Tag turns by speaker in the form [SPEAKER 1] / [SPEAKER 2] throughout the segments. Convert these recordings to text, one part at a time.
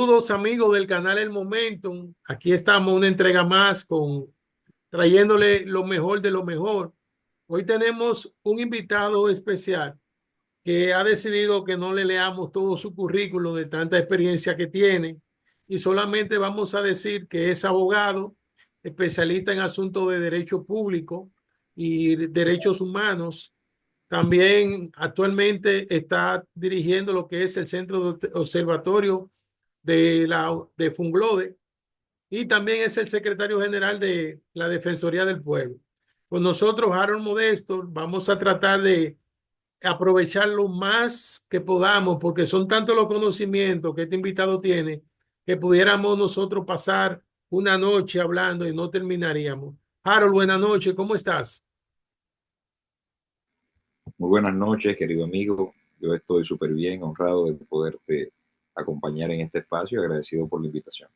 [SPEAKER 1] Saludos amigos del canal El Momentum. Aquí estamos una entrega más trayéndole lo mejor de lo mejor. Hoy tenemos un invitado especial que ha decidido que no le leamos todo su currículo de tanta experiencia que tiene y solamente vamos a decir que es abogado, especialista en asuntos de derecho público y derechos humanos. También actualmente está dirigiendo lo que es el Centro de Observatorio de Funglode y también es el secretario general de la Defensoría del Pueblo. Con nosotros, Harold Modesto, vamos a tratar de aprovechar lo más que podamos, porque son tantos los conocimientos que este invitado tiene, que pudiéramos nosotros pasar una noche hablando y no terminaríamos. Harold, buenas noches, ¿cómo estás?
[SPEAKER 2] Muy buenas noches, querido amigo. Yo estoy súper bien, honrado de poderte acompañar en este espacio y agradecido por la invitación.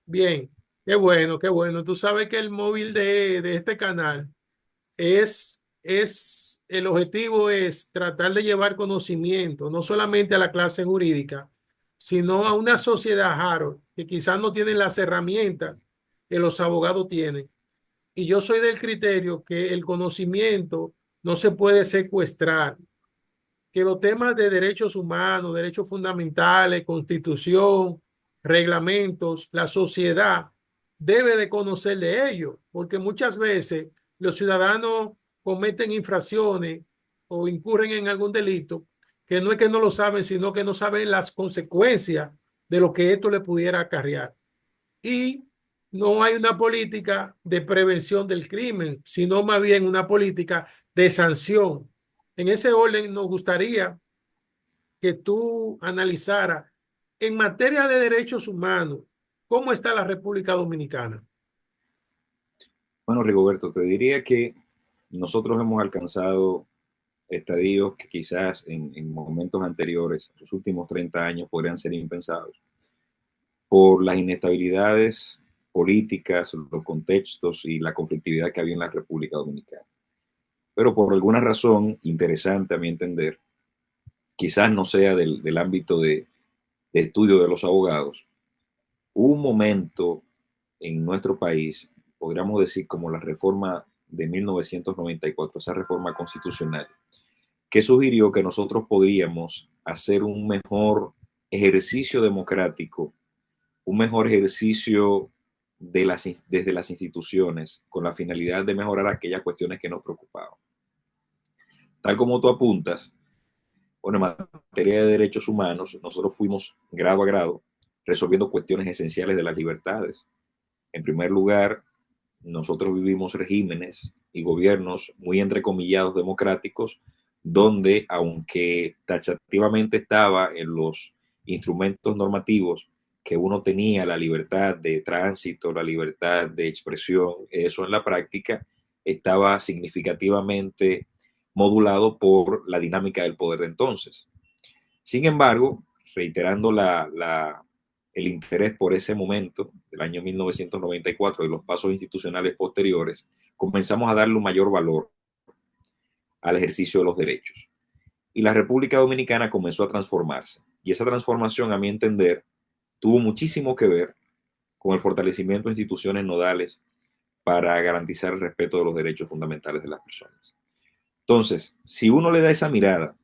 [SPEAKER 1] Bien, qué bueno, qué bueno. Tú sabes que el móvil de este canal el objetivo es tratar de llevar conocimiento, no solamente a la clase jurídica, sino a una sociedad, Harold, que quizás no tiene las herramientas que los abogados tienen. Y yo soy del criterio que el conocimiento no se puede secuestrar, que los temas de derechos humanos, derechos fundamentales, constitución, reglamentos, la sociedad debe de conocer de ellos, porque muchas veces los ciudadanos cometen infracciones o incurren en algún delito que no es que no lo saben, sino que no saben las consecuencias de lo que esto le pudiera acarrear. Y no hay una política de prevención del crimen, sino más bien una política de sanción. En ese orden, nos gustaría que tú analizaras en materia de derechos humanos, ¿cómo está la República Dominicana?
[SPEAKER 2] Bueno, Rigoberto, te diría que nosotros hemos alcanzado estadios que quizás en momentos anteriores, los últimos 30 años, podrían ser impensados por las inestabilidades políticas, los contextos y la conflictividad que había en la República Dominicana. Pero por alguna razón interesante a mi entender, quizás no sea del ámbito de estudio de los abogados, hubo un momento en nuestro país, podríamos decir como la reforma de 1994, esa reforma constitucional, que sugirió que nosotros podríamos hacer un mejor ejercicio democrático, un mejor ejercicio desde las instituciones, con la finalidad de mejorar aquellas cuestiones que nos preocupaban. Tal como tú apuntas, bueno, en materia de derechos humanos, nosotros fuimos grado a grado resolviendo cuestiones esenciales de las libertades. En primer lugar, nosotros vivimos regímenes y gobiernos muy entrecomillados democráticos, donde, aunque taxativamente estaba en los instrumentos normativos que uno tenía la libertad de tránsito, la libertad de expresión, eso en la práctica estaba significativamente modulado por la dinámica del poder de entonces. Sin embargo, reiterando el interés por ese momento del año 1994 y los pasos institucionales posteriores, comenzamos a darle un mayor valor al ejercicio de los derechos. Y la República Dominicana comenzó a transformarse. Y esa transformación, a mi entender, tuvo muchísimo que ver con el fortalecimiento de instituciones nodales para garantizar el respeto de los derechos fundamentales de las personas. Entonces, si uno le da esa mirada,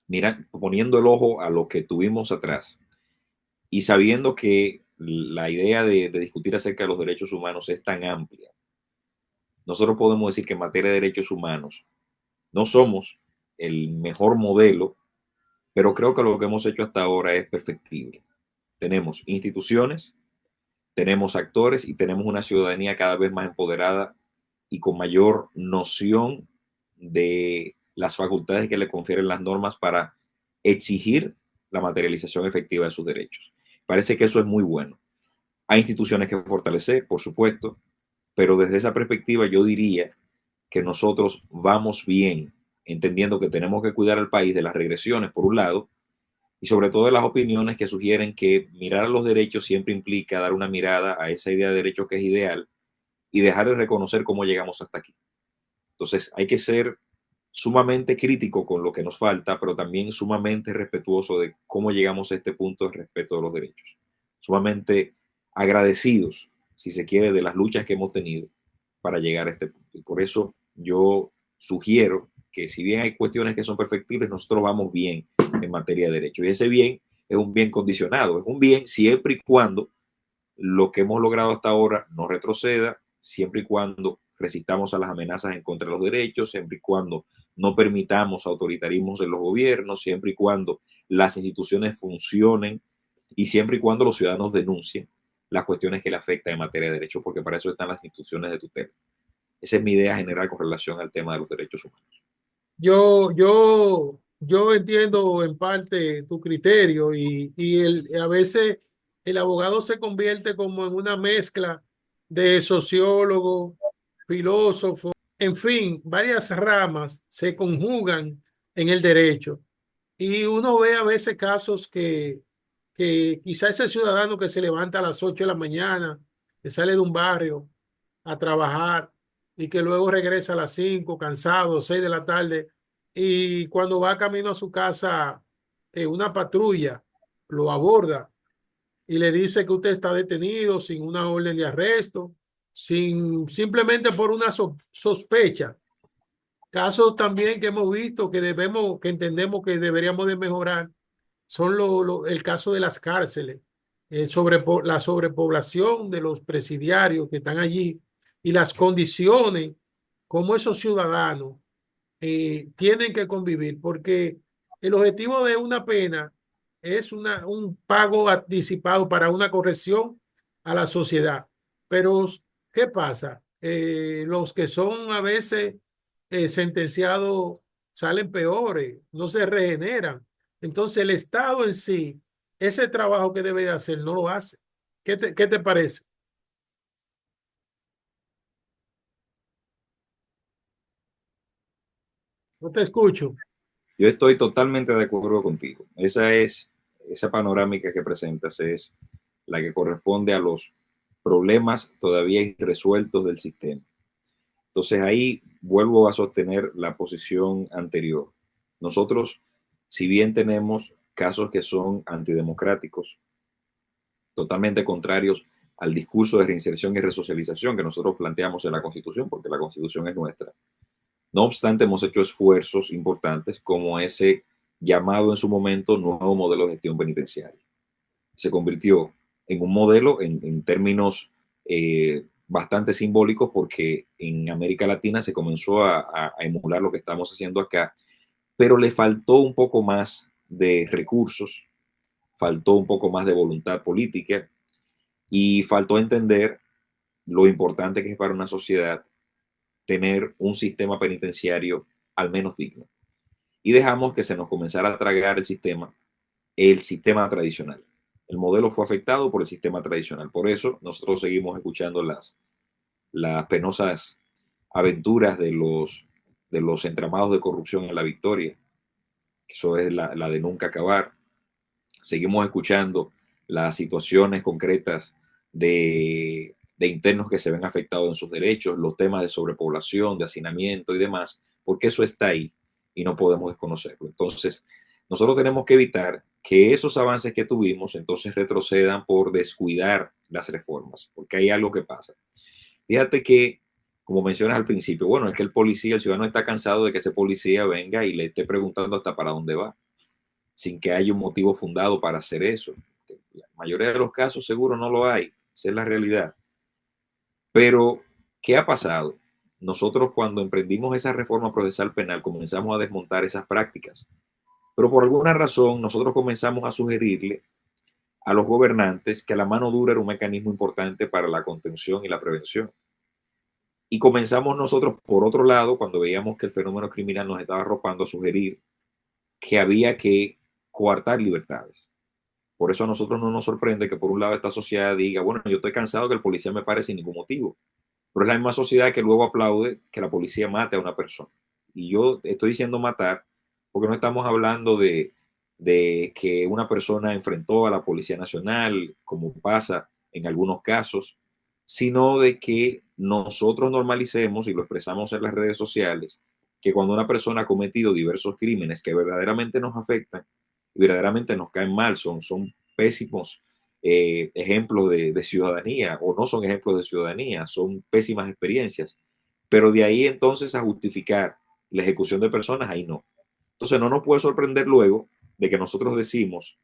[SPEAKER 2] mira, poniendo el ojo a lo que tuvimos atrás, y sabiendo que la idea de discutir acerca de los derechos humanos es tan amplia, nosotros podemos decir que en materia de derechos humanos no somos el mejor modelo, pero creo que lo que hemos hecho hasta ahora es perfectible. Tenemos instituciones, tenemos actores y tenemos una ciudadanía cada vez más empoderada y con mayor noción de las facultades que le confieren las normas para exigir la materialización efectiva de sus derechos. Parece que eso es muy bueno. Hay instituciones que fortalecer, por supuesto, pero desde esa perspectiva yo diría que nosotros vamos bien, entendiendo que tenemos que cuidar al país de las regresiones, por un lado, y sobre todo de las opiniones que sugieren que mirar a los derechos siempre implica dar una mirada a esa idea de derecho que es ideal y dejar de reconocer cómo llegamos hasta aquí. Entonces hay que ser sumamente crítico con lo que nos falta, pero también sumamente respetuoso de cómo llegamos a este punto de respeto de los derechos. sumamente agradecidos, si se quiere, de las luchas que hemos tenido para llegar a este punto. Y por eso yo sugiero que si bien hay cuestiones que son perfectibles, nosotros vamos bien en materia de derecho. Y ese bien es un bien condicionado, es un bien siempre y cuando lo que hemos logrado hasta ahora no retroceda, siempre y cuando resistamos a las amenazas en contra de los derechos, siempre y cuando no permitamos autoritarismos en los gobiernos, siempre y cuando las instituciones funcionen y siempre y cuando los ciudadanos denuncien las cuestiones que le afectan en materia de derechos, porque para eso están las instituciones de tutela. Esa es mi idea general con relación al tema de los derechos humanos.
[SPEAKER 1] Yo entiendo en parte tu criterio a veces el abogado se convierte como en una mezcla de sociólogo, filósofo, en fin, varias ramas se conjugan en el derecho. Y uno ve a veces casos que quizá ese ciudadano que se levanta a las 8 de la mañana, que sale de un barrio a trabajar y que luego regresa a las 5 cansado, 6 de la tarde, y cuando va camino a su casa, una patrulla lo aborda y le dice que usted está detenido sin una orden de arresto, simplemente por una sospecha. Casos también que hemos visto que entendemos que deberíamos de mejorar son el caso de las cárceles, la sobrepoblación de los presidiarios que están allí y las condiciones como esos ciudadanos tienen que convivir, porque el objetivo de una pena es un pago anticipado para una corrección a la sociedad. Pero, ¿qué pasa? Los que son a veces sentenciados salen peores, no se regeneran. Entonces, el Estado en sí, ese trabajo que debe de hacer, no lo hace. Qué te parece? No te escucho.
[SPEAKER 2] Yo estoy totalmente de acuerdo contigo. Esa panorámica que presentas es la que corresponde a los problemas todavía irresueltos del sistema. Entonces ahí vuelvo a sostener la posición anterior. Nosotros, si bien tenemos casos que son antidemocráticos, totalmente contrarios al discurso de reinserción y resocialización que nosotros planteamos en la Constitución, porque la Constitución es nuestra. No obstante, hemos hecho esfuerzos importantes como ese llamado en su momento nuevo modelo de gestión penitenciaria. Se convirtió en un modelo en términos bastante simbólicos porque en América Latina se comenzó a emular lo que estamos haciendo acá, pero le faltó un poco más de recursos, faltó un poco más de voluntad política y faltó entender lo importante que es para una sociedad tener un sistema penitenciario al menos digno. Y dejamos que se nos comenzara a tragar el sistema tradicional. El modelo fue afectado por el sistema tradicional. Por eso nosotros seguimos escuchando las penosas aventuras de los entramados de corrupción en la Victoria. Eso es la de nunca acabar. Seguimos escuchando las situaciones concretas de internos que se ven afectados en sus derechos, los temas de sobrepoblación, de hacinamiento y demás, porque eso está ahí y no podemos desconocerlo. Entonces, nosotros tenemos que evitar que esos avances que tuvimos entonces retrocedan por descuidar las reformas, porque hay algo que pasa. Fíjate que, como mencionas al principio, bueno, es que el ciudadano está cansado de que ese policía venga y le esté preguntando hasta para dónde va sin que haya un motivo fundado para hacer eso. En la mayoría de los casos seguro no lo hay, esa es la realidad. Pero, ¿qué ha pasado? Nosotros cuando emprendimos esa reforma procesal penal comenzamos a desmontar esas prácticas, pero por alguna razón nosotros comenzamos a sugerirle a los gobernantes que la mano dura era un mecanismo importante para la contención y la prevención. Y comenzamos nosotros, por otro lado, cuando veíamos que el fenómeno criminal nos estaba arropando, a sugerir que había que coartar libertades. Por eso a nosotros no nos sorprende que por un lado esta sociedad diga, bueno, yo estoy cansado que el policía me pare sin ningún motivo. Pero es la misma sociedad que luego aplaude que la policía mate a una persona. Y yo estoy diciendo matar porque no estamos hablando de que una persona enfrentó a la Policía Nacional, como pasa en algunos casos, sino de que nosotros normalicemos y lo expresamos en las redes sociales, que cuando una persona ha cometido diversos crímenes que verdaderamente nos afectan y verdaderamente nos caen mal, son pésimos ejemplos de ciudadanía o no son ejemplos de ciudadanía, son pésimas experiencias. Pero de ahí entonces a justificar la ejecución de personas, ahí no. Entonces no nos puede sorprender luego de que nosotros decimos,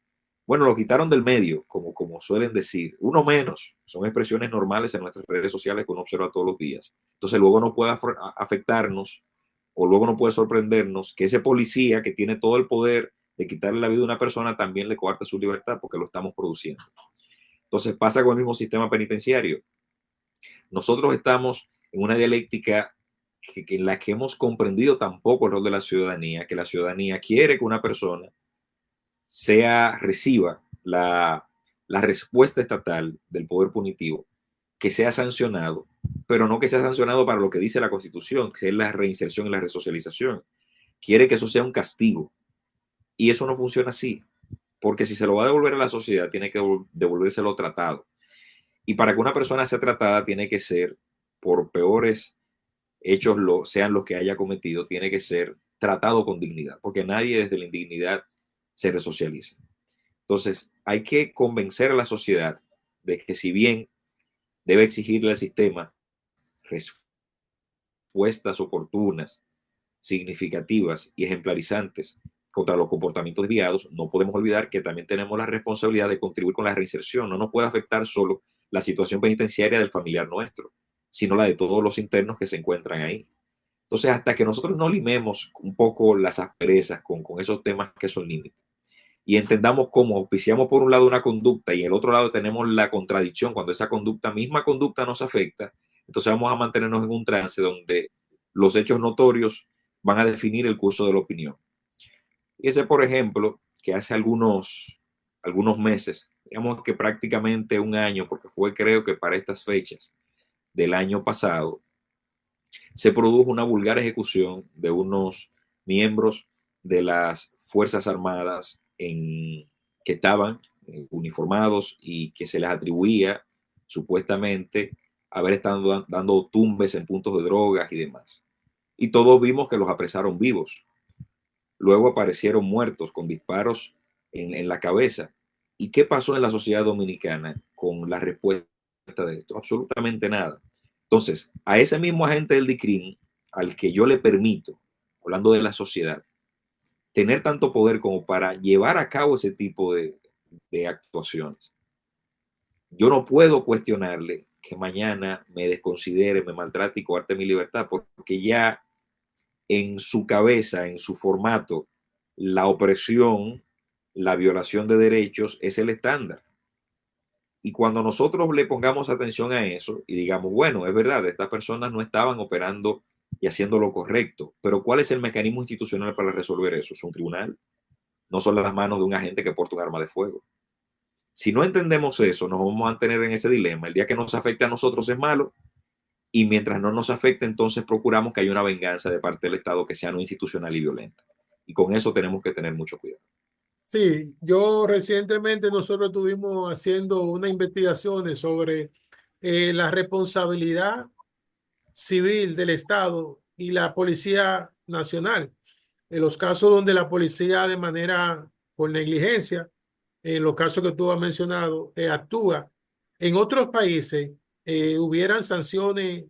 [SPEAKER 2] bueno, lo quitaron del medio, como suelen decir, uno menos, son expresiones normales en nuestras redes sociales que uno observa todos los días. Entonces luego no puede afectarnos o luego no puede sorprendernos que ese policía que tiene todo el poder de quitarle la vida a una persona también le coarta su libertad porque lo estamos produciendo. Entonces pasa con el mismo sistema penitenciario. Nosotros estamos en una dialéctica en la que hemos comprendido tampoco el rol de la ciudadanía, que la ciudadanía quiere que una persona reciba la respuesta estatal del poder punitivo, que sea sancionado, pero no que sea sancionado para lo que dice la Constitución, que es la reinserción y la resocialización. Quiere que eso sea un castigo. Y eso no funciona así, porque si se lo va a devolver a la sociedad, tiene que devolvérselo tratado. Y para que una persona sea tratada, tiene que ser, por peores hechos sean los que haya cometido, tiene que ser tratado con dignidad, porque nadie desde la indignidad se resocializa. Entonces, hay que convencer a la sociedad de que si bien debe exigirle al sistema respuestas oportunas, significativas y ejemplarizantes contra los comportamientos desviados, no podemos olvidar que también tenemos la responsabilidad de contribuir con la reinserción. No nos puede afectar solo la situación penitenciaria del familiar nuestro, sino la de todos los internos que se encuentran ahí. Entonces, hasta que nosotros no limemos un poco las asperezas con esos temas que son límites y entendamos cómo auspiciamos por un lado una conducta y en el otro lado tenemos la contradicción cuando esa misma conducta nos afecta, entonces vamos a mantenernos en un trance donde los hechos notorios van a definir el curso de la opinión. Y ese, por ejemplo, que hace algunos meses, digamos que prácticamente un año, porque fue creo que para estas fechas del año pasado, se produjo una vulgar ejecución de unos miembros de las Fuerzas Armadas que estaban uniformados y que se les atribuía supuestamente haber estado dando tumbes en puntos de drogas y demás. Y todos vimos que los apresaron vivos. Luego aparecieron muertos con disparos en la cabeza. ¿Y qué pasó en la sociedad dominicana con la respuesta de esto? Absolutamente nada. Entonces, a ese mismo agente del DICRIM, al que yo le permito, hablando de la sociedad, tener tanto poder como para llevar a cabo ese tipo de actuaciones, yo no puedo cuestionarle que mañana me desconsidere, me maltrate y coarte mi libertad, porque ya en su cabeza, en su formato, la opresión, la violación de derechos es el estándar. Y cuando nosotros le pongamos atención a eso y digamos, bueno, es verdad, estas personas no estaban operando y haciendo lo correcto, pero ¿cuál es el mecanismo institucional para resolver eso? Es un tribunal, no son las manos de un agente que porta un arma de fuego. Si no entendemos eso, nos vamos a mantener en ese dilema. El día que nos afecte a nosotros es malo, y mientras no nos afecte, entonces procuramos que haya una venganza de parte del Estado que sea no institucional y violenta. Y con eso tenemos que tener mucho cuidado.
[SPEAKER 1] Sí, yo recientemente nosotros estuvimos haciendo unas investigaciones sobre la responsabilidad civil del Estado y la Policía Nacional. En los casos donde la policía de manera por negligencia, en los casos que tú has mencionado, actúa. En otros países hubieran sanciones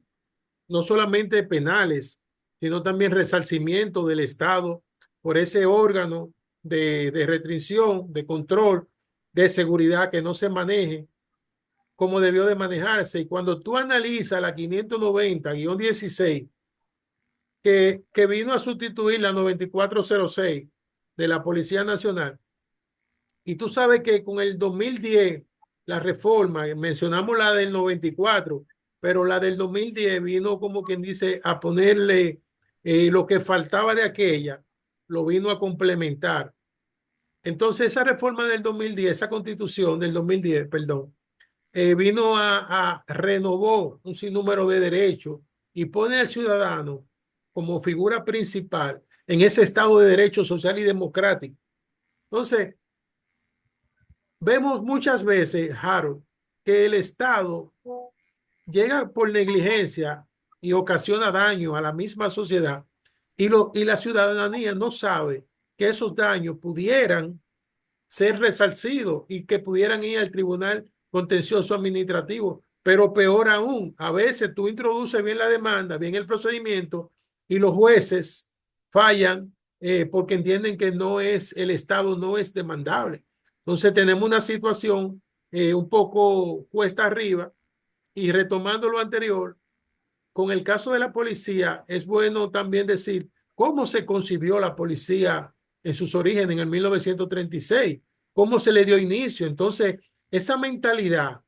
[SPEAKER 1] no solamente penales, sino también resarcimiento del Estado por ese órgano de restricción, de control, de seguridad que no se maneje como debió de manejarse. Y cuando tú analizas la 590-16, que vino a sustituir la 9406 de la Policía Nacional, y tú sabes que con el 2010, la reforma, mencionamos la del 94, pero la del 2010 vino como quien dice a ponerle lo que faltaba de aquella, lo vino a complementar. Entonces esa reforma del 2010, esa constitución del 2010, perdón, vino a renovó un sinnúmero de derechos y pone al ciudadano como figura principal en ese Estado de Derecho social y democrático. Entonces, vemos muchas veces, Harold, que el Estado llega por negligencia y ocasiona daño a la misma sociedad y la ciudadanía no sabe que esos daños pudieran ser resarcidos y que pudieran ir al tribunal contencioso administrativo. Pero peor aún, a veces tú introduces bien la demanda, bien el procedimiento y los jueces fallan porque entienden que no es, el Estado no es demandable. Entonces tenemos una situación un poco cuesta arriba y retomando lo anterior, con el caso de la policía, es bueno también decir cómo se concibió la policía en sus orígenes en el 1936, cómo se le dio inicio. Entonces, esa mentalidad,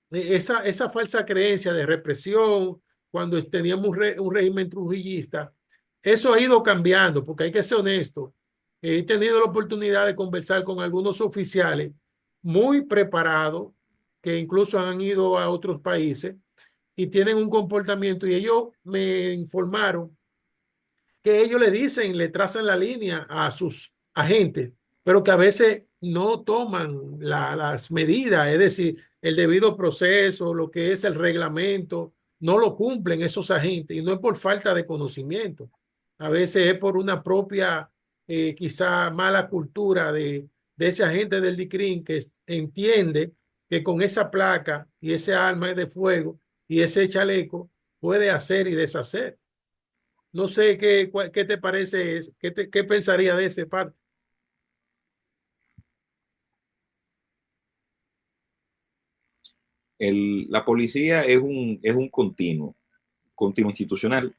[SPEAKER 1] esa falsa creencia de represión, cuando teníamos un régimen trujillista, eso ha ido cambiando, porque hay que ser honesto. He tenido la oportunidad de conversar con algunos oficiales muy preparados, que incluso han ido a otros países y tienen un comportamiento, y ellos me informaron que ellos le dicen, le trazan la línea a sus agentes, pero que a veces no toman las medidas, es decir, el debido proceso, lo que es el reglamento, no lo cumplen esos agentes y no es por falta de conocimiento. A veces es por una propia, quizá mala cultura de ese agente del DICRIM que entiende que con esa placa y ese arma de fuego y ese chaleco puede hacer y deshacer. No sé qué te parece, qué pensaría de ese parte.
[SPEAKER 2] La policía es un continuo institucional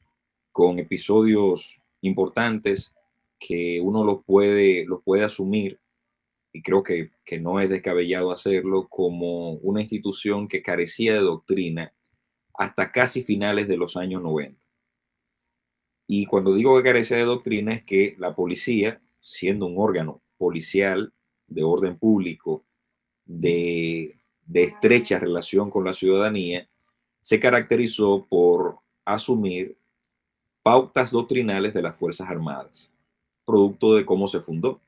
[SPEAKER 2] con episodios importantes que uno los puede asumir, y creo que no es descabellado hacerlo, como una institución que carecía de doctrina hasta casi finales de los años 90. Y cuando digo que carecía de doctrina es que la policía, siendo un órgano policial de orden público, de estrecha relación con la ciudadanía, se caracterizó por asumir pautas doctrinales de las Fuerzas Armadas, producto de cómo se fundó.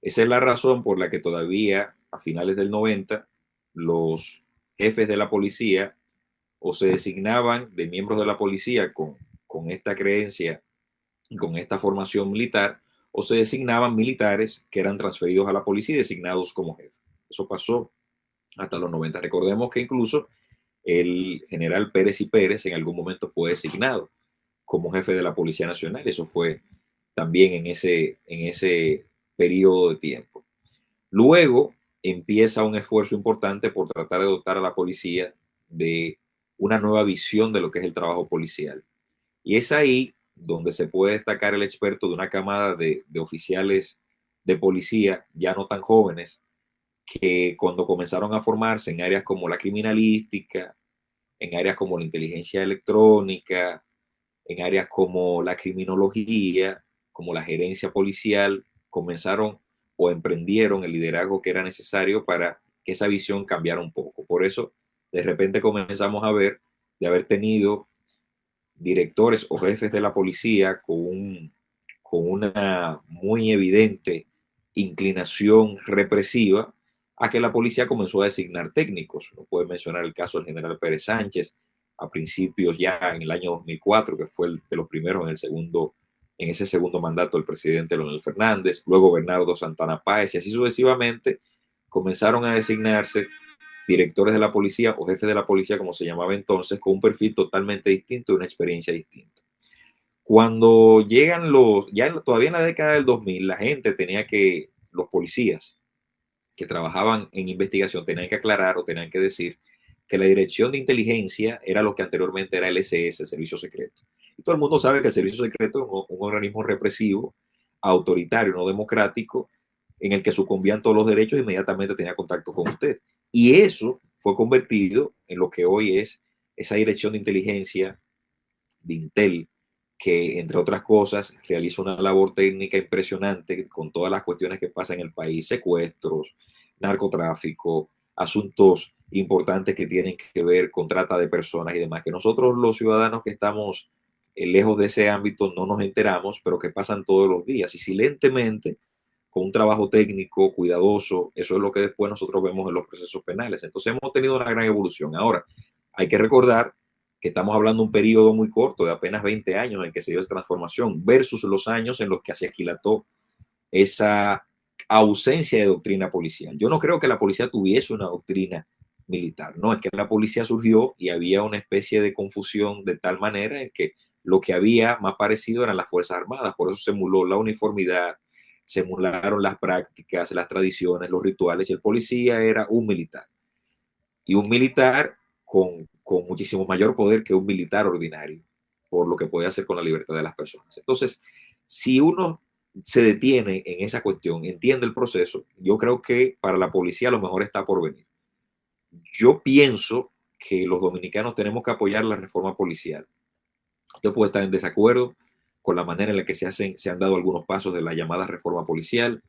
[SPEAKER 2] Esa es la razón por la que todavía a finales del 90 los jefes de la policía o se designaban de miembros de la policía con esta creencia y con esta formación militar, o se designaban militares que eran transferidos a la policía y designados como jefe. Eso pasó hasta los 90. Recordemos que incluso el general Pérez y Pérez en algún momento fue designado como jefe de la Policía Nacional. Eso fue también en ese periodo de tiempo. Luego empieza un esfuerzo importante por tratar de dotar a la policía de una nueva visión de lo que es el trabajo policial. Y es ahí donde se puede destacar el experto de una camada de oficiales de policía ya no tan jóvenes, que cuando comenzaron a formarse en áreas como la criminalística, en áreas como la inteligencia electrónica, en áreas como la criminología, como la gerencia policial, comenzaron o emprendieron el liderazgo que era necesario para que esa visión cambiara un poco. Por eso, de repente comenzamos a ver de haber tenido directores o jefes de la policía con una muy evidente inclinación represiva, a que la policía comenzó a designar técnicos. No puede mencionar el caso del general Pérez Sánchez a principios ya en el año 2004, que fue el de los primeros en ese segundo mandato del presidente Leonel Fernández, luego Bernardo Santana Páez, y así sucesivamente comenzaron a designarse directores de la policía o jefes de la policía, como se llamaba entonces, con un perfil totalmente distinto y una experiencia distinta. Cuando llegan todavía en la década del 2000, la gente tenía que, los policías que trabajaban en investigación tenían que aclarar o tenían que decir que la dirección de inteligencia era lo que anteriormente era el SS, el Servicio Secreto. Y todo el mundo sabe que el Servicio Secreto es un organismo represivo, autoritario, no democrático, en el que sucumbían todos los derechos e inmediatamente tenía contacto con usted. Y eso fue convertido en lo que hoy es esa dirección de inteligencia de Intel, que entre otras cosas realiza una labor técnica impresionante con todas las cuestiones que pasan en el país, secuestros, narcotráfico, asuntos importantes que tienen que ver con trata de personas y demás, que nosotros los ciudadanos que estamos lejos de ese ámbito no nos enteramos, pero que pasan todos los días y silentemente, con un trabajo técnico cuidadoso, eso es lo que después nosotros vemos en los procesos penales. Entonces hemos tenido una gran evolución. Ahora, hay que recordar que estamos hablando de un periodo muy corto, de apenas 20 años en que se dio esa transformación, versus los años en los que se aquilató esa ausencia de doctrina policial. Yo no creo que la policía tuviese una doctrina militar, no, es que la policía surgió y había una especie de confusión de tal manera en que lo que había más parecido eran las Fuerzas Armadas, por eso se emuló la uniformidad, se emularon las prácticas, las tradiciones, los rituales, y el policía era un militar. Y un militar con muchísimo mayor poder que un militar ordinario, por lo que puede hacer con la libertad de las personas. Entonces, si uno se detiene en esa cuestión, entiende el proceso, yo creo que para la policía lo mejor está por venir. Yo pienso que los dominicanos tenemos que apoyar la reforma policial. Usted puede estar en desacuerdo con la manera en la que se han dado algunos pasos de la llamada reforma policial,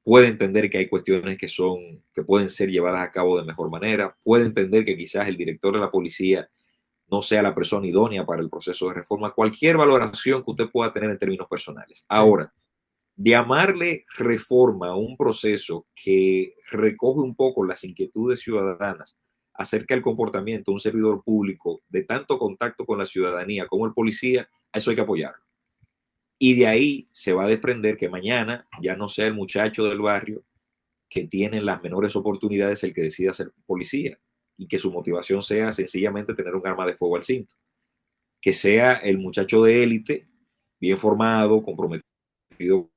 [SPEAKER 2] puede entender que hay cuestiones que pueden ser llevadas a cabo de mejor manera, puede entender que quizás el director de la policía no sea la persona idónea para el proceso de reforma, cualquier valoración que usted pueda tener en términos personales. Ahora, llamarle reforma a un proceso que recoge un poco las inquietudes ciudadanas acerca del comportamiento de un servidor público de tanto contacto con la ciudadanía como el policía, a eso hay que apoyarlo. Y de ahí se va a desprender que mañana ya no sea el muchacho del barrio que tiene las menores oportunidades el que decida ser policía y que su motivación sea sencillamente tener un arma de fuego al cinto. Que sea el muchacho de élite, bien formado, comprometido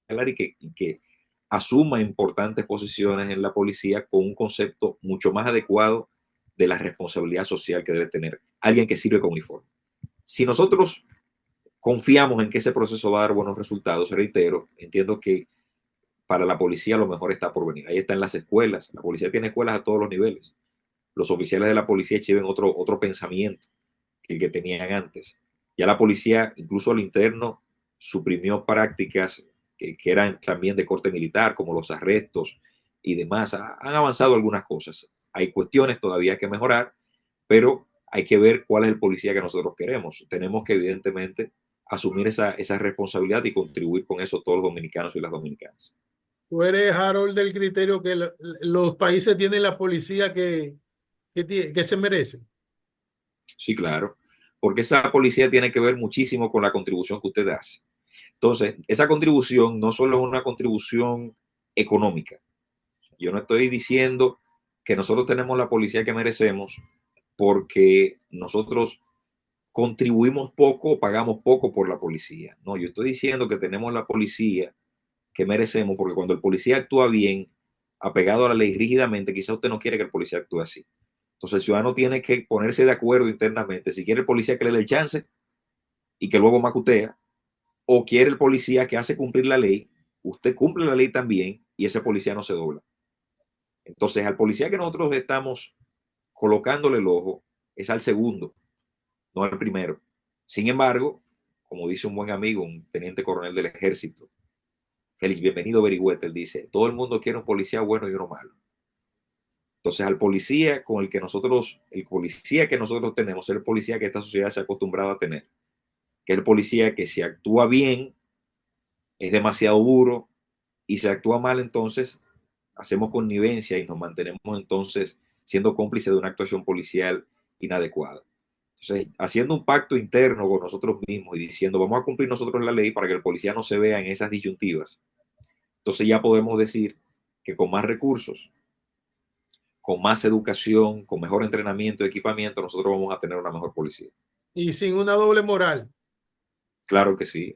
[SPEAKER 2] y que asuma importantes posiciones en la policía con un concepto mucho más adecuado de la responsabilidad social que debe tener alguien que sirve con uniforme. Si nosotros confiamos en que ese proceso va a dar buenos resultados, reitero, entiendo que para la policía lo mejor está por venir. Ahí está en las escuelas. La policía tiene escuelas a todos los niveles. Los oficiales de la policía exhiben otro pensamiento que el que tenían antes. Ya la policía, incluso al interno, suprimió prácticas que eran también de corte militar, como los arrestos y demás. Han avanzado algunas cosas. Hay cuestiones todavía que mejorar, pero hay que ver cuál es el policía que nosotros queremos. Tenemos que, evidentemente, asumir esa responsabilidad y contribuir con eso todos los dominicanos y las dominicanas.
[SPEAKER 1] Tú eres, Harold, del criterio que los países tienen la policía que se merece.
[SPEAKER 2] Sí, claro, porque esa policía tiene que ver muchísimo con la contribución que usted hace. Entonces, esa contribución no solo es una contribución económica. Yo no estoy diciendo que nosotros tenemos la policía que merecemos porque nosotros contribuimos poco o pagamos poco por la policía. No, yo estoy diciendo que tenemos la policía que merecemos porque cuando el policía actúa bien, apegado a la ley rígidamente, quizá usted no quiere que el policía actúe así. Entonces el ciudadano tiene que ponerse de acuerdo internamente si quiere el policía que le dé el chance y que luego macutea, o quiere el policía que hace cumplir la ley, usted cumple la ley también y ese policía no se dobla. Entonces al policía que nosotros estamos colocándole el ojo es al segundo, no al primero. Sin embargo, como dice un buen amigo, un teniente coronel del ejército, Félix, bienvenido Berigüeta, él dice, todo el mundo quiere un policía bueno y uno malo. Entonces, al policía con el policía que nosotros tenemos, es el policía que esta sociedad se ha acostumbrado a tener, que es el policía que si actúa bien, es demasiado duro, y si actúa mal, entonces hacemos connivencia y nos mantenemos entonces siendo cómplices de una actuación policial inadecuada. Entonces, haciendo un pacto interno con nosotros mismos y diciendo, vamos a cumplir nosotros la ley para que el policía no se vea en esas disyuntivas, entonces ya podemos decir que con más recursos, con más educación, con mejor entrenamiento y equipamiento, nosotros vamos a tener una mejor policía.
[SPEAKER 1] Y sin una doble moral.
[SPEAKER 2] Claro que sí,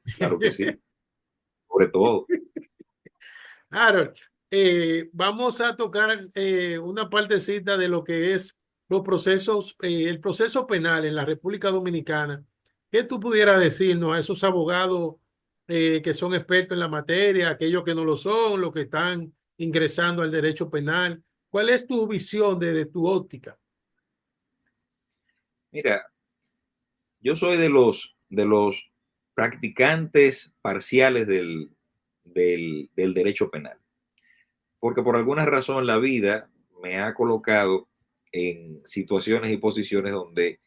[SPEAKER 2] sobre todo.
[SPEAKER 1] Harold, vamos a tocar una partecita de lo que es los procesos, el proceso penal en la República Dominicana. ¿Qué tú pudieras decirnos a esos abogados que son expertos en la materia, aquellos que no lo son, los que están ingresando al derecho penal? ¿Cuál es tu visión de tu óptica?
[SPEAKER 2] Mira, yo soy de los practicantes parciales del derecho penal, porque por alguna razón la vida me ha colocado en situaciones y posiciones donde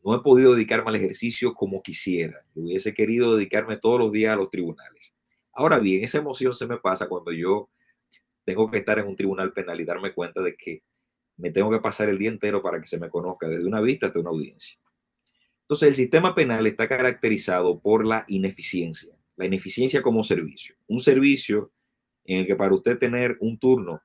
[SPEAKER 2] no he podido dedicarme al ejercicio como quisiera. Yo hubiese querido dedicarme todos los días a los tribunales. Ahora bien, esa emoción se me pasa cuando yo tengo que estar en un tribunal penal y darme cuenta de que me tengo que pasar el día entero para que se me conozca desde una vista hasta una audiencia. Entonces, el sistema penal está caracterizado por la ineficiencia. la ineficiencia como servicio. Un servicio en el que para usted tener un turno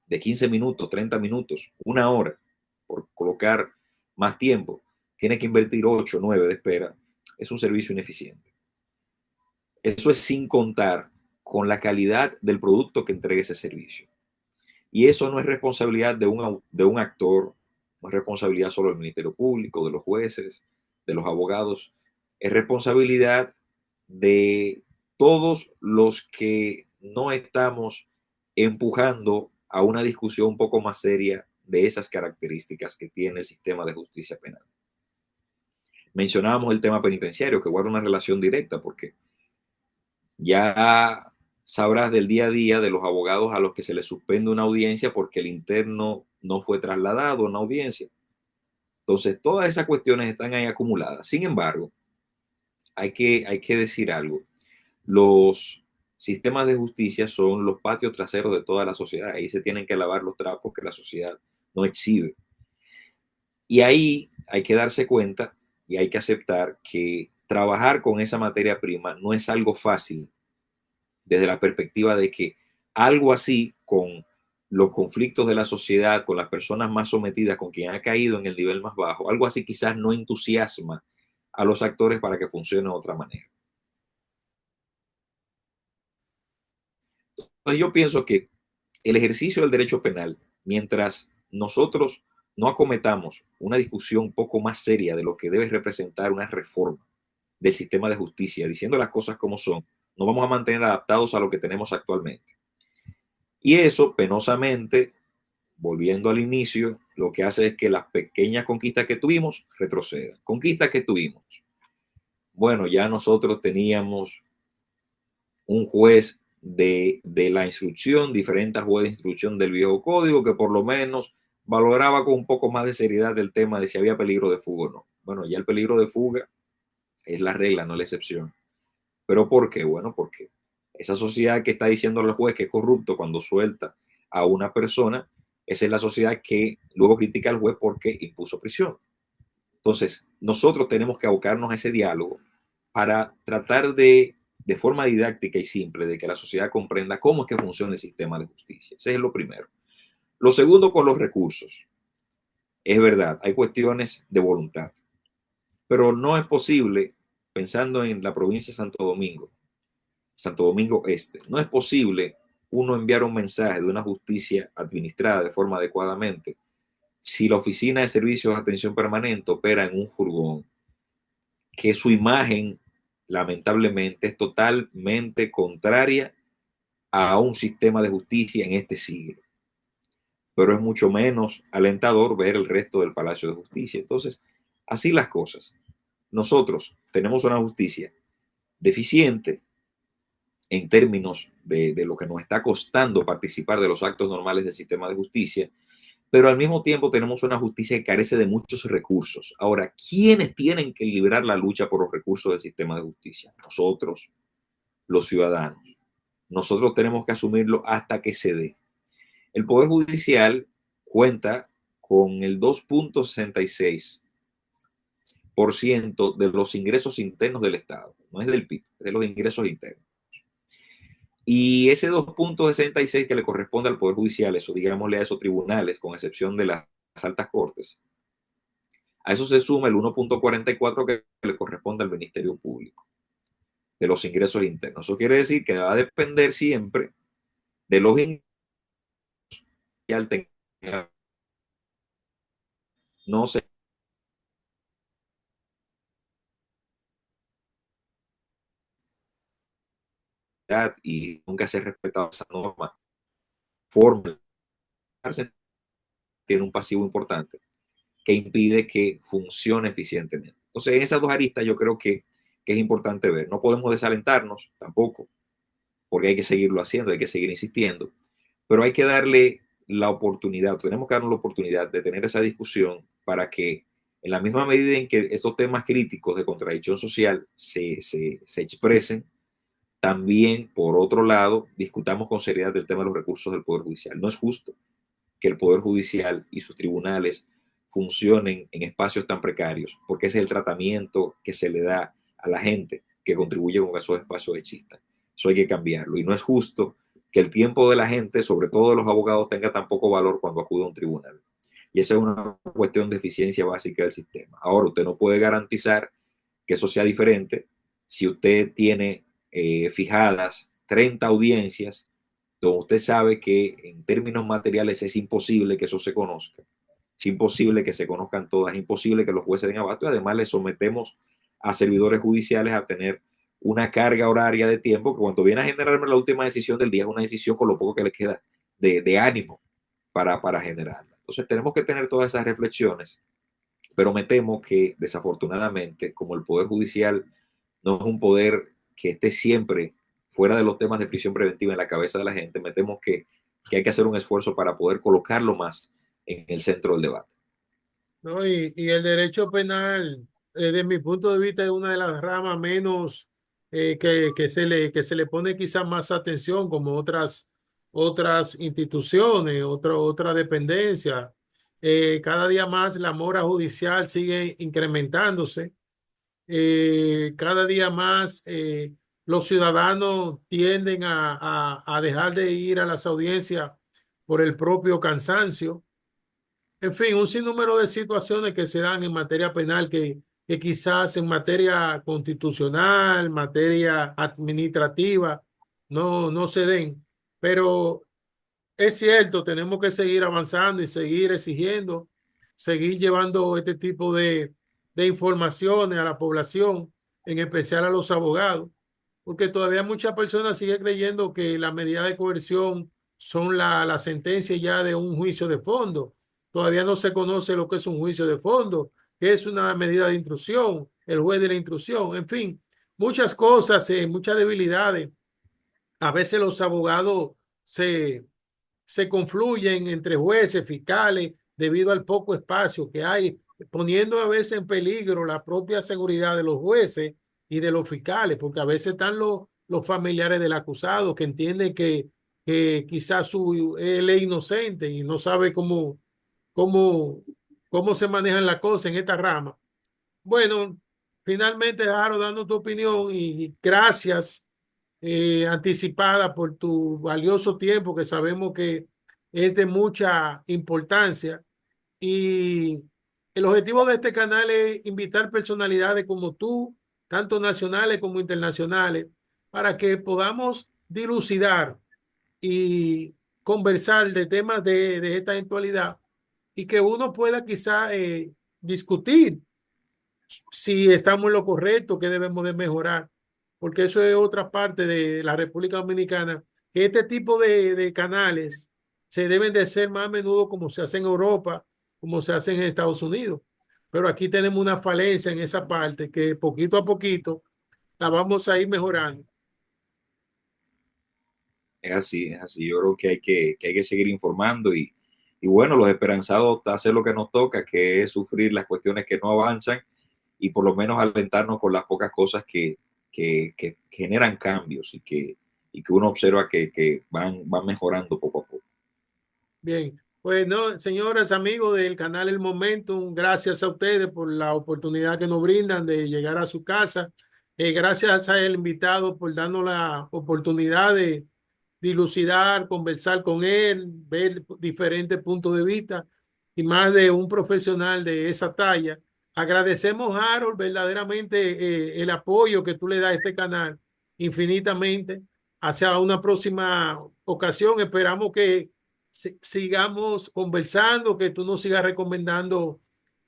[SPEAKER 2] de 15 minutos, 30 minutos, una hora, por colocar más tiempo, tiene que invertir 8, 9 de espera, es un servicio ineficiente. Eso es sin contar con la calidad del producto que entregue ese servicio. Y eso no es responsabilidad de un actor, no es responsabilidad solo del Ministerio Público, de los jueces, de los abogados, es responsabilidad de todos los que no estamos empujando a una discusión un poco más seria de esas características que tiene el sistema de justicia penal. Mencionábamos el tema penitenciario, que guarda una relación directa, porque ya sabrás del día a día de los abogados a los que se les suspende una audiencia porque el interno no fue trasladado a una audiencia. Entonces, todas esas cuestiones están ahí acumuladas. Sin embargo, hay que decir algo. Los sistemas de justicia son los patios traseros de toda la sociedad. Ahí se tienen que lavar los trapos que la sociedad no exhibe. Y ahí hay que darse cuenta y hay que aceptar que trabajar con esa materia prima no es algo fácil desde la perspectiva de que algo así con los conflictos de la sociedad, con las personas más sometidas, con quien ha caído en el nivel más bajo, algo así quizás no entusiasma a los actores para que funcione de otra manera. Entonces yo pienso que el ejercicio del derecho penal, mientras nosotros no acometamos una discusión un poco más seria de lo que debe representar una reforma del sistema de justicia, diciendo las cosas como son, nos vamos a mantener adaptados a lo que tenemos actualmente. Y eso, penosamente, volviendo al inicio, lo que hace es que las pequeñas conquistas que tuvimos retrocedan. Conquistas que tuvimos. Bueno, ya nosotros teníamos un juez de la instrucción, diferente al juez de instrucción del viejo código, que por lo menos valoraba con un poco más de seriedad el tema de si había peligro de fuga o no. Bueno, ya el peligro de fuga es la regla, no la excepción. ¿Pero por qué? Bueno, porque esa sociedad que está diciendo al juez que es corrupto cuando suelta a una persona, esa es la sociedad que luego critica al juez porque impuso prisión. Entonces, nosotros tenemos que abocarnos a ese diálogo para tratar de forma didáctica y simple, de que la sociedad comprenda cómo es que funciona el sistema de justicia. Ese es lo primero. Lo segundo, con los recursos. Es verdad, hay cuestiones de voluntad, pero no es posible, pensando en la provincia de Santo Domingo Este, no es posible uno enviar un mensaje de una justicia administrada de forma adecuadamente si la Oficina de Servicios de Atención Permanente opera en un furgón, que su imagen lamentablemente es totalmente contraria a un sistema de justicia en este siglo. Pero es mucho menos alentador ver el resto del Palacio de Justicia. Entonces, así las cosas. Nosotros tenemos una justicia deficiente en términos de lo que nos está costando participar de los actos normales del sistema de justicia, pero al mismo tiempo tenemos una justicia que carece de muchos recursos. Ahora, ¿quiénes tienen que librar la lucha por los recursos del sistema de justicia? Nosotros, los ciudadanos. Nosotros tenemos que asumirlo hasta que se dé. El Poder Judicial cuenta con el 2.66% de los ingresos internos del Estado. No es del PIB, es de los ingresos internos. Y ese 2.66 que le corresponde al Poder Judicial, eso digámosle a esos tribunales, con excepción de las altas cortes, a eso se suma el 1.44 que le corresponde al Ministerio Público, de los ingresos internos. Eso quiere decir que va a depender siempre de los ingresos que no se y nunca se ha respetado esa norma, forma, tiene un pasivo importante que impide que funcione eficientemente. Entonces, en esas dos aristas yo creo que es importante ver. No podemos desalentarnos tampoco, porque hay que seguirlo haciendo, hay que seguir insistiendo, pero hay que darle la oportunidad, tenemos que darnos la oportunidad de tener esa discusión para que en la misma medida en que estos temas críticos de contradicción social se expresen, también, por otro lado, discutamos con seriedad del tema de los recursos del Poder Judicial. No es justo que el Poder Judicial y sus tribunales funcionen en espacios tan precarios, porque ese es el tratamiento que se le da a la gente que contribuyen a que esos espacios existan. Eso hay que cambiarlo. Y no es justo que el tiempo de la gente, sobre todo de los abogados, tenga tan poco valor cuando acude a un tribunal. Y esa es una cuestión de eficiencia básica del sistema. Ahora, usted no puede garantizar que eso sea diferente si usted tiene fijadas 30 audiencias, donde usted sabe que en términos materiales es imposible que eso se conozca. Es imposible que se conozcan todas, es imposible que los jueces den abasto y además le sometemos a servidores judiciales a tener una carga horaria de tiempo que cuando viene a generarme la última decisión del día es una decisión con lo poco que le queda de ánimo para generarla. Entonces tenemos que tener todas esas reflexiones, pero me temo que desafortunadamente, como el Poder Judicial no es un poder que esté siempre fuera de los temas de prisión preventiva en la cabeza de la gente, me temo que hay que hacer un esfuerzo para poder colocarlo más en el centro del debate.
[SPEAKER 1] ¿No? Y el derecho penal, desde mi punto de vista, es una de las ramas menos que se le pone quizás más atención, como otras instituciones, otra dependencia. Cada día más la mora judicial sigue incrementándose. Cada día más los ciudadanos tienden a dejar de ir a las audiencias por el propio cansancio. En fin, un sinnúmero de situaciones que se dan en materia penal que quizás en materia constitucional, materia administrativa, no se den. Pero es cierto, tenemos que seguir avanzando y seguir exigiendo, seguir llevando este tipo de informaciones a la población, en especial a los abogados, porque todavía muchas personas siguen creyendo que las medidas de coerción son la sentencia ya de un juicio de fondo. Todavía no se conoce lo que es un juicio de fondo, que es una medida de intrusión, el juez de la intrusión, en fin, muchas cosas, muchas debilidades. A veces los abogados se confluyen entre jueces, fiscales, debido al poco espacio que hay, poniendo a veces en peligro la propia seguridad de los jueces y de los fiscales, porque a veces están los familiares del acusado que entienden que quizás él es inocente y no sabe cómo, cómo se manejan las cosas en esta rama. Bueno, finalmente, Jaro, dando tu opinión y gracias anticipada por tu valioso tiempo que sabemos que es de mucha importancia. Y el objetivo de este canal es invitar personalidades como tú, tanto nacionales como internacionales, para que podamos dilucidar y conversar de temas de esta actualidad y que uno pueda quizá discutir si estamos en lo correcto, qué debemos de mejorar, porque eso es otra parte de la República Dominicana, que este tipo de canales se deben de hacer más a menudo como se hace en Europa, como se hace en Estados Unidos. Pero aquí tenemos una falencia en esa parte que poquito a poquito la vamos a ir mejorando.
[SPEAKER 2] Es así, es así. Yo creo que hay que seguir informando y bueno, los esperanzados hacer lo que nos toca, que es sufrir las cuestiones que no avanzan y por lo menos alentarnos con las pocas cosas que generan cambios y que uno observa que van mejorando poco a poco.
[SPEAKER 1] Bien, pues no, señores amigos del canal El Momento, gracias a ustedes por la oportunidad que nos brindan de llegar a su casa. Gracias al invitado por darnos la oportunidad de dilucidar, conversar con él, ver diferentes puntos de vista y más de un profesional de esa talla. Agradecemos, Harold, verdaderamente el apoyo que tú le das a este canal infinitamente. Hacia una próxima ocasión, esperamos que sigamos conversando, que tú nos sigas recomendando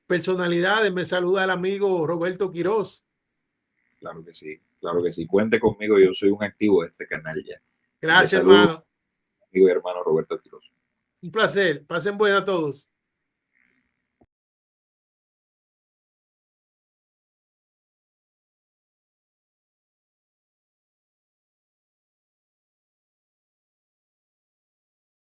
[SPEAKER 1] personalidades. Me saluda el amigo Roberto Quiroz.
[SPEAKER 2] Claro que sí, claro que sí. Cuente conmigo, yo soy un activo de este canal ya. Y le
[SPEAKER 1] Gracias,
[SPEAKER 2] saludo,
[SPEAKER 1] hermano.
[SPEAKER 2] amigo y hermano Roberto Quiroz.
[SPEAKER 1] Un placer. Pasen buenas a todos.